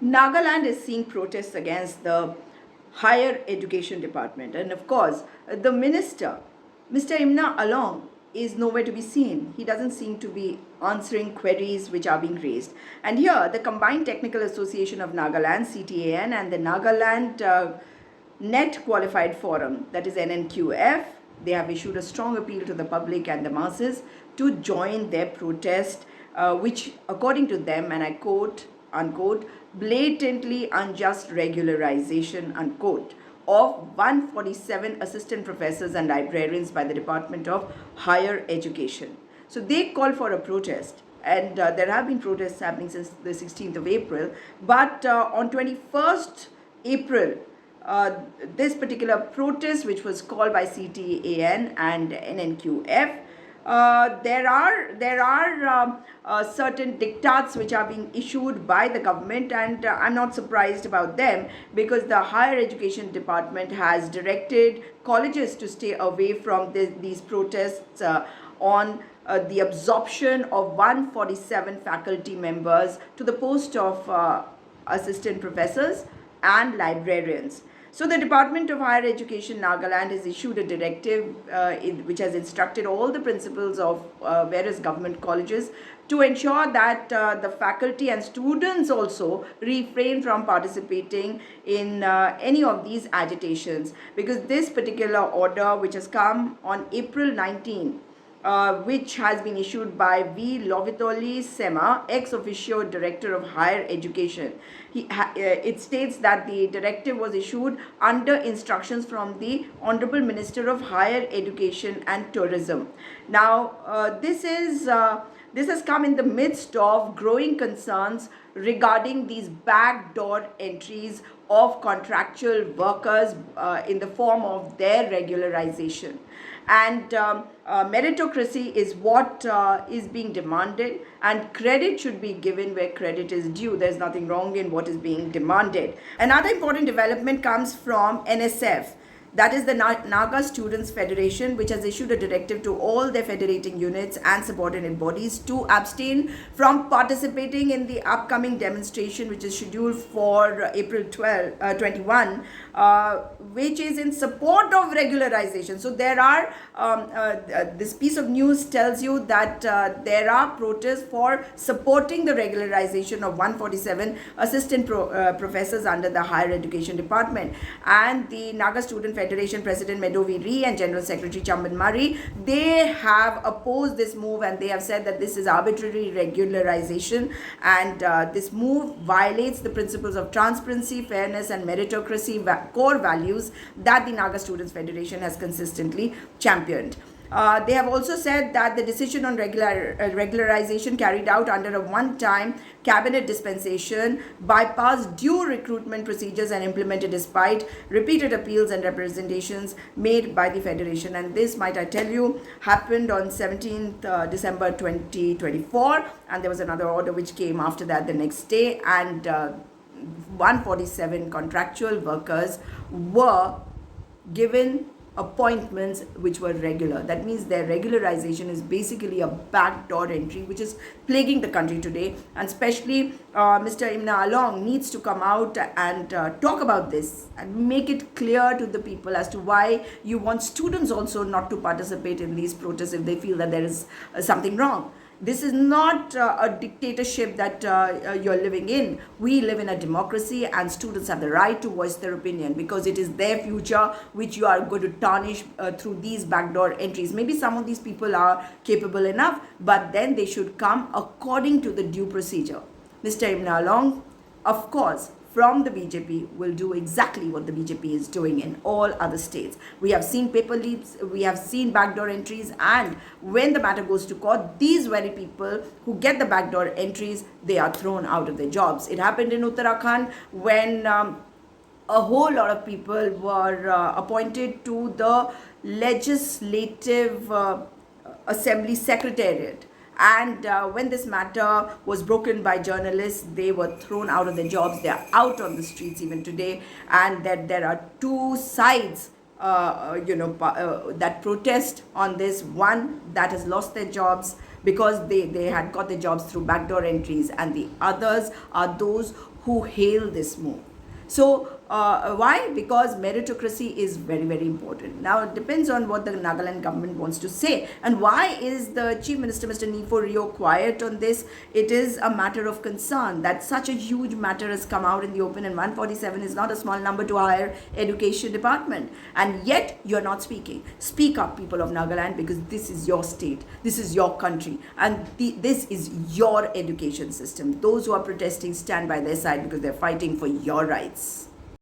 Nagaland is seeing protests against the higher education department, and of course, the minister, Mr. Imna Along, is nowhere to be seen. He doesn't seem to be answering queries which are being raised. And here, the Combined Technical Association of Nagaland, CTAN, and the Nagaland Net Qualified Forum, that is NNQF, they have issued a strong appeal to the public and the masses to join their protest, which, according to them, and I quote, unquote, blatantly unjust regularization, unquote, of 147 assistant professors and librarians by the Department of Higher Education. So they call for a protest, and there have been protests happening since the 16th of April, but on 21st April, this particular protest, which was called by CTAN and NNQF, there are certain diktats which are being issued by the government, and I'm not surprised about them, because the higher education department has directed colleges to stay away from these protests on the absorption of 147 faculty members to the post of assistant professors and librarians. So the Department of Higher Education Nagaland has issued a directive which has instructed all the principals of various government colleges to ensure that the faculty and students also refrain from participating in any of these agitations, because this particular order, which has come on April 19, which has been issued by V. Lovitoli Sema, ex officio Director of Higher Education. It states that the directive was issued under instructions from the Honorable Minister of Higher Education and Tourism. Now, this has come in the midst of growing concerns regarding these backdoor entries of contractual workers in the form of their regularization. And meritocracy is what is being demanded, and credit should be given where credit is due. There's nothing wrong in what is being demanded. Another important development comes from NSF. That is the Naga Students Federation, which has issued a directive to all their federating units and subordinate bodies to abstain from participating in the upcoming demonstration, which is scheduled for April 21, which is in support of regularization. So there are, this piece of news tells you that there are protests for supporting the regularization of 147 assistant professors under the Higher Education Department. And the Naga Student Federation President Medovi Ree and General Secretary Chamban Murray, they have opposed this move, and they have said that this is arbitrary regularization, and this move violates the principles of transparency, fairness and meritocracy core values that the Naga Students Federation has consistently championed. They have also said that the decision on regularization carried out under a one-time cabinet dispensation bypassed due recruitment procedures and implemented despite repeated appeals and representations made by the federation. And this, might I tell you, happened on 17th December 2024, and there was another order which came after that the next day, and 147 contractual workers were given appointments which were regular. That means their regularization is basically a backdoor entry which is plaguing the country today, and especially Mr. Imna Along needs to come out and talk about this and make it clear to the people as to why you want students also not to participate in these protests if they feel that there is something wrong. This is not a dictatorship that you're living in. We live in a democracy, and students have the right to voice their opinion, because it is their future which you are going to tarnish through these backdoor entries. Maybe some of these people are capable enough, but then they should come according to the due procedure. Mr. Imna Along, of course, from the BJP, will do exactly what the BJP is doing in all other states. We have seen paper leaks, we have seen backdoor entries, and when the matter goes to court, these very people who get the backdoor entries, they are thrown out of their jobs. It happened in Uttarakhand when a whole lot of people were appointed to the legislative assembly secretariat. And when this matter was broken by journalists, they were thrown out of their jobs. They are out on the streets even today. And that there are two sides, that protest on this. One that has lost their jobs because they had got their jobs through backdoor entries, and the others are those who hail this move. So why? Because meritocracy is very, very important. Now it depends on what the Nagaland government wants to say. And why is the Chief Minister, Mr. Nifo Rio, quiet on this? It is a matter of concern that such a huge matter has come out in the open, and 147 is not a small number to higher education department. And yet you're not speaking. Speak up, people of Nagaland, because this is your state, this is your country, and this is your education system. Those who are protesting, stand by their side because they're fighting for your rights.